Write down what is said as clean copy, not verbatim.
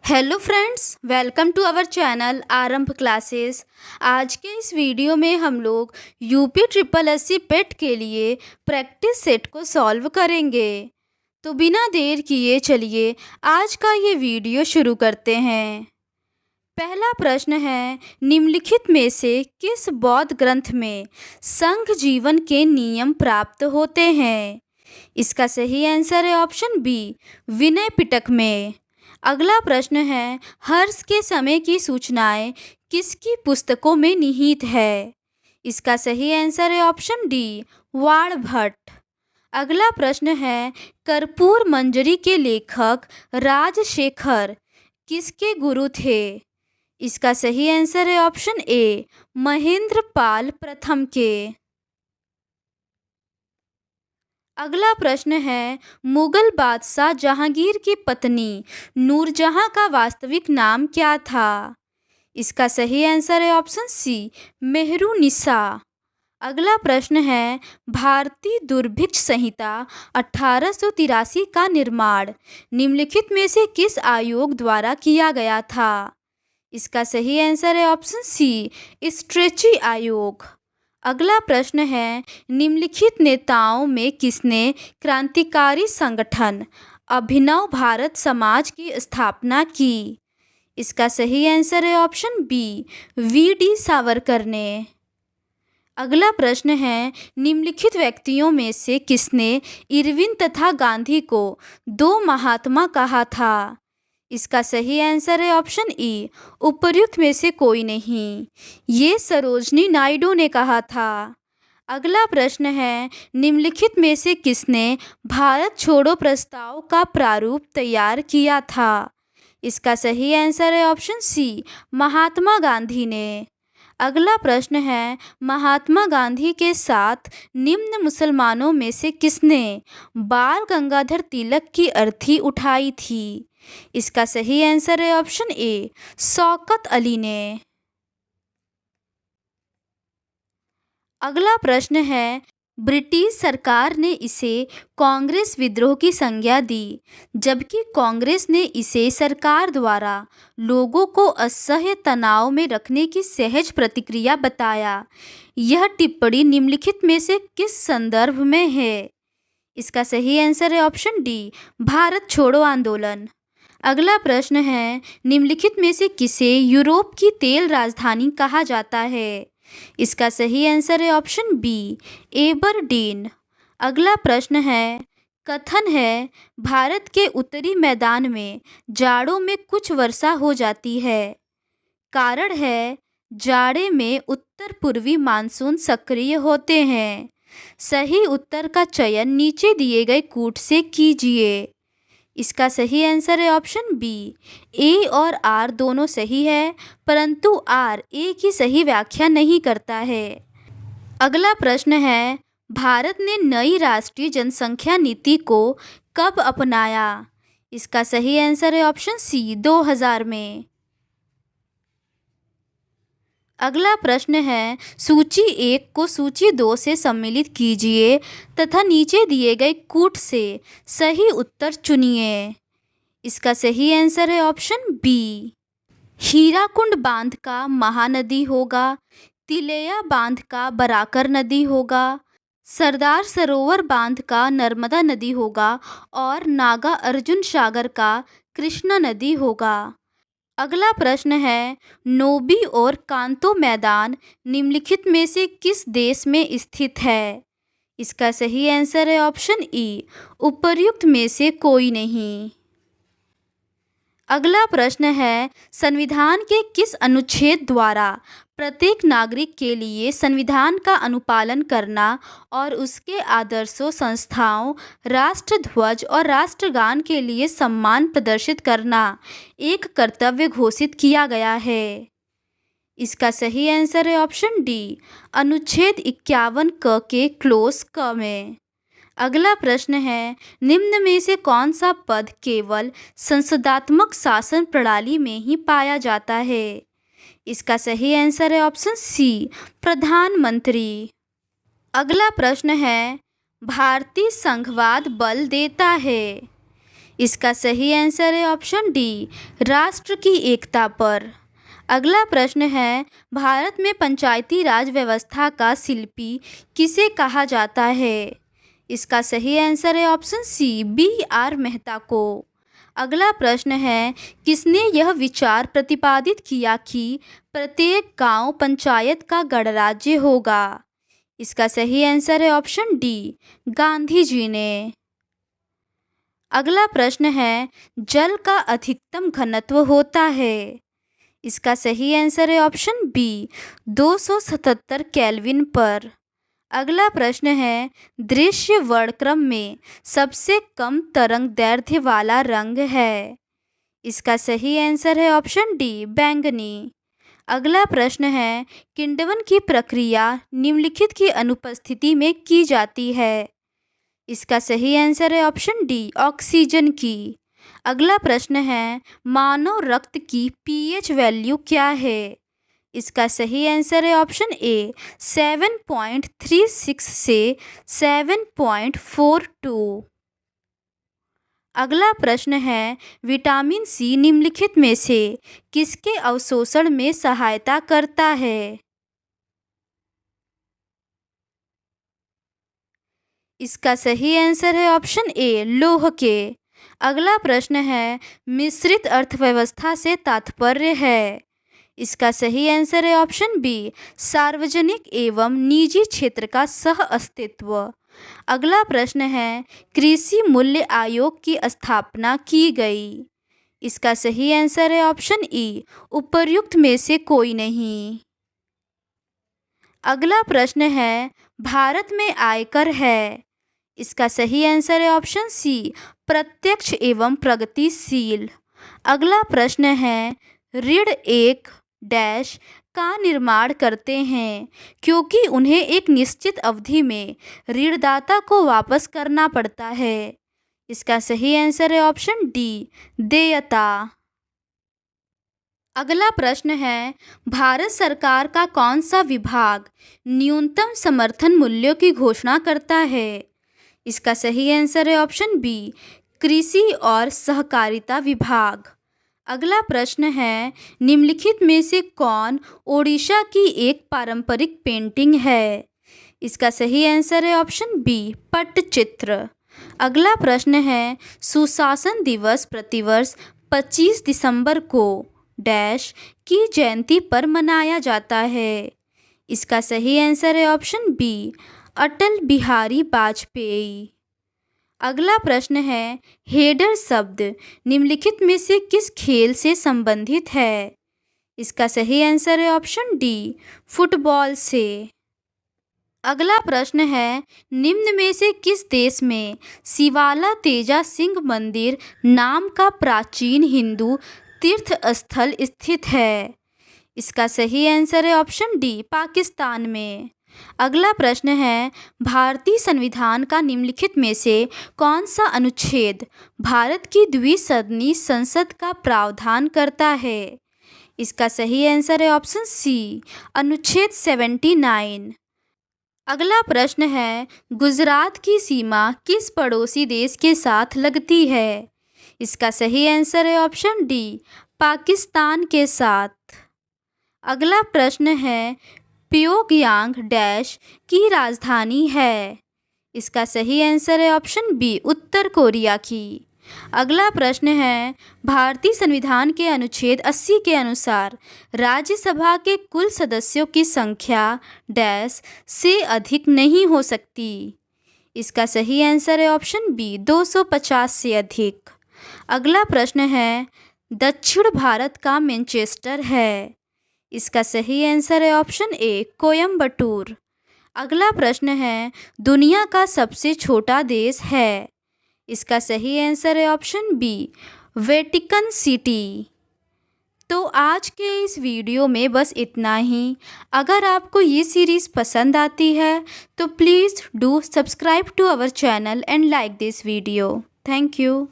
Hello friends, welcome to our channel Aarambh classes. आज के इस वीडियो में हम लोग यूपी ट्रिपल एससी पेट के लिए प्रैक्टिस सेट को सॉल्व करेंगे। तो बिना देर किए चलिए आज का ये वीडियो शुरू करते हैं। पहला प्रश्न है, निम्नलिखित में से किस बौद्ध ग्रंथ में संघ जीवन के नियम प्राप्त होते हैं? इसका सही आंसर है ऑप्शन बी, विनय पिटक में। अगला प्रश्न है, हर्ष के समय की सूचनाएं किसकी पुस्तकों में निहित है? इसका सही आंसर है ऑप्शन डी, वाणभट्ट। अगला प्रश्न है, कर्पूर मंजरी के लेखक राजशेखर किसके गुरु थे? इसका सही आंसर है ऑप्शन ए, महेंद्र पाल प्रथम के। अगला प्रश्न है, मुगल बादशाह जहांगीर की पत्नी नूरजहां का वास्तविक नाम क्या था? इसका सही आंसर है ऑप्शन सी, मेहरुनिसा। अगला प्रश्न है, भारतीय दुर्भिक्ष संहिता 1883 का निर्माण निम्नलिखित में से किस आयोग द्वारा किया गया था? इसका सही आंसर है ऑप्शन सी, स्ट्रेची आयोग। अगला प्रश्न है, निम्नलिखित नेताओं में किसने क्रांतिकारी संगठन अभिनव भारत समाज की स्थापना की? इसका सही आंसर है ऑप्शन बी, वी.डी. सावरकर ने। अगला प्रश्न है, निम्नलिखित व्यक्तियों में से किसने इरविन तथा गांधी को दो महात्मा कहा था? इसका सही आंसर है ऑप्शन ई, उपर्युक्त में से कोई नहीं। ये सरोजनी नायडू ने कहा था। अगला प्रश्न है, निम्नलिखित में से किसने भारत छोड़ो प्रस्ताव का प्रारूप तैयार किया था? इसका सही आंसर है ऑप्शन सी, महात्मा गांधी ने। अगला प्रश्न है, महात्मा गांधी के साथ निम्न मुसलमानों में से किसने बाल गंगाधर तिलक की अर्थी उठाई थी? इसका सही आंसर है ऑप्शन ए, शौकत अली ने। अगला प्रश्न है, ब्रिटिश सरकार ने इसे कांग्रेस विद्रोह की संज्ञा दी, जबकि कांग्रेस ने इसे सरकार द्वारा लोगों को असह्य तनाव में रखने की सहज प्रतिक्रिया बताया। यह टिप्पणी निम्नलिखित में से किस संदर्भ में है? इसका सही आंसर है ऑप्शन डी, भारत छोड़ो आंदोलन। अगला प्रश्न है, निम्नलिखित में से किसे यूरोप की तेल राजधानी कहा जाता है? इसका सही आंसर है ऑप्शन बी, एबरडीन। अगला प्रश्न है, कथन है भारत के उत्तरी मैदान में जाड़ों में कुछ वर्षा हो जाती है। कारण है जाड़े में उत्तर पूर्वी मानसून सक्रिय होते हैं। सही उत्तर का चयन नीचे दिए गए कूट से कीजिए। इसका सही आंसर है ऑप्शन बी, ए और आर दोनों सही है, परंतु आर ए की सही व्याख्या नहीं करता है। अगला प्रश्न है, भारत ने नई राष्ट्रीय जनसंख्या नीति को कब अपनाया? इसका सही आंसर है ऑप्शन सी, 2000 में। अगला प्रश्न है, सूची 1 को सूची 2 से सम्मिलित कीजिए तथा नीचे दिए गए कूट से सही उत्तर चुनिए। इसका सही आंसर है ऑप्शन बी, हीराकुंड बांध का महानदी होगा, तिलैया बांध का बराकर नदी होगा, सरदार सरोवर बांध का नर्मदा नदी होगा और नागा अर्जुन सागर का कृष्णा नदी होगा। अगला प्रश्न है, नोबी और कांतो मैदान निम्नलिखित में से किस देश में स्थित है? इसका सही आंसर है ऑप्शन ई, उपर्युक्त में से कोई नहीं। अगला प्रश्न है, संविधान के किस अनुच्छेद द्वारा प्रत्येक नागरिक के लिए संविधान का अनुपालन करना और उसके आदर्शों, संस्थाओं, राष्ट्रध्वज और राष्ट्रगान के लिए सम्मान प्रदर्शित करना एक कर्तव्य घोषित किया गया है? इसका सही आंसर है ऑप्शन डी, अनुच्छेद 51 क के क्लोज क में। अगला प्रश्न है, निम्न में से कौन सा पद केवल संसदात्मक शासन प्रणाली में ही पाया जाता है? इसका सही आंसर है ऑप्शन सी, प्रधानमंत्री। अगला प्रश्न है, भारतीय संघवाद बल देता है। इसका सही आंसर है ऑप्शन डी, राष्ट्र की एकता पर। अगला प्रश्न है, भारत में पंचायती राज व्यवस्था का शिल्पी किसे कहा जाता है? इसका सही आंसर है ऑप्शन सी, B.R. मेहता को। अगला प्रश्न है, किसने यह विचार प्रतिपादित किया कि प्रत्येक गांव पंचायत का गणराज्य होगा? इसका सही आंसर है ऑप्शन डी, गांधी जी ने। अगला प्रश्न है, जल का अधिकतम घनत्व होता है? इसका सही आंसर है ऑप्शन बी, 277 केल्विन पर। अगला प्रश्न है, दृश्य वर्णक्रम में सबसे कम तरंग दैर्ध्य वाला रंग है? इसका सही आंसर है ऑप्शन डी, बैंगनी। अगला प्रश्न है, किण्वन की प्रक्रिया निम्नलिखित की अनुपस्थिति में की जाती है? इसका सही आंसर है ऑप्शन डी, ऑक्सीजन की। अगला प्रश्न है, मानव रक्त की पीएच वैल्यू क्या है? इसका सही आंसर है ऑप्शन ए, 7.36 से 7.42। अगला प्रश्न है, विटामिन सी निम्नलिखित में से किसके अवशोषण में सहायता करता है? इसका सही आंसर है ऑप्शन ए, लौह के। अगला प्रश्न है, मिश्रित अर्थव्यवस्था से तात्पर्य है? इसका सही आंसर है ऑप्शन बी, सार्वजनिक एवं निजी क्षेत्र का सह अस्तित्व। अगला प्रश्न है, कृषि मूल्य आयोग की स्थापना की गई? इसका सही आंसर है ऑप्शन ई, उपर्युक्त में से कोई नहीं। अगला प्रश्न है, भारत में आयकर है? इसका सही आंसर है ऑप्शन सी, प्रत्यक्ष एवं प्रगतिशील। अगला प्रश्न है, ऋण एक डैश का निर्माण करते हैं क्योंकि उन्हें एक निश्चित अवधि में ऋणदाता को वापस करना पड़ता है? इसका सही आंसर है ऑप्शन डी, देयता। अगला प्रश्न है, भारत सरकार का कौन सा विभाग न्यूनतम समर्थन मूल्यों की घोषणा करता है? इसका सही आंसर है ऑप्शन बी, कृषि और सहकारिता विभाग। अगला प्रश्न है, निम्नलिखित में से कौन ओडिशा की एक पारंपरिक पेंटिंग है? इसका सही आंसर है ऑप्शन बी, पट्टचित्र। अगला प्रश्न है, सुशासन दिवस प्रतिवर्ष 25 दिसंबर को डैश की जयंती पर मनाया जाता है? इसका सही आंसर है ऑप्शन बी, अटल बिहारी वाजपेयी। अगला प्रश्न है, हेडर शब्द निम्नलिखित में से किस खेल से संबंधित है? इसका सही आंसर है ऑप्शन डी, फुटबॉल से। अगला प्रश्न है, निम्न में से किस देश में शिवाला तेजा सिंह मंदिर नाम का प्राचीन हिंदू तीर्थ स्थल स्थित है? इसका सही आंसर है ऑप्शन डी, पाकिस्तान में। अगला प्रश्न है, भारतीय संविधान का निम्नलिखित में से कौन सा अनुच्छेद भारत की द्विसदनी संसद का प्रावधान करता है? इसका सही आंसर है ऑप्शन सी, अनुच्छेद 79। अगला प्रश्न है, गुजरात की सीमा किस पड़ोसी देश के साथ लगती है? इसका सही आंसर है ऑप्शन डी, पाकिस्तान के साथ। अगला प्रश्न है, प्योंगयांग डैश की राजधानी है? इसका सही आंसर है ऑप्शन बी, उत्तर कोरिया की। अगला प्रश्न है, भारतीय संविधान के अनुच्छेद 80 के अनुसार राज्यसभा के कुल सदस्यों की संख्या डैश से अधिक नहीं हो सकती? इसका सही आंसर है ऑप्शन बी, 250 से अधिक। अगला प्रश्न है, दक्षिण भारत का मैनचेस्टर है? इसका सही आंसर है ऑप्शन ए, कोयम्बटूर। अगला प्रश्न है, दुनिया का सबसे छोटा देश है? इसका सही आंसर है ऑप्शन बी, वेटिकन सिटी। तो आज के इस वीडियो में बस इतना ही। अगर आपको ये सीरीज़ पसंद आती है तो please do subscribe to our channel and like this video. Thank you.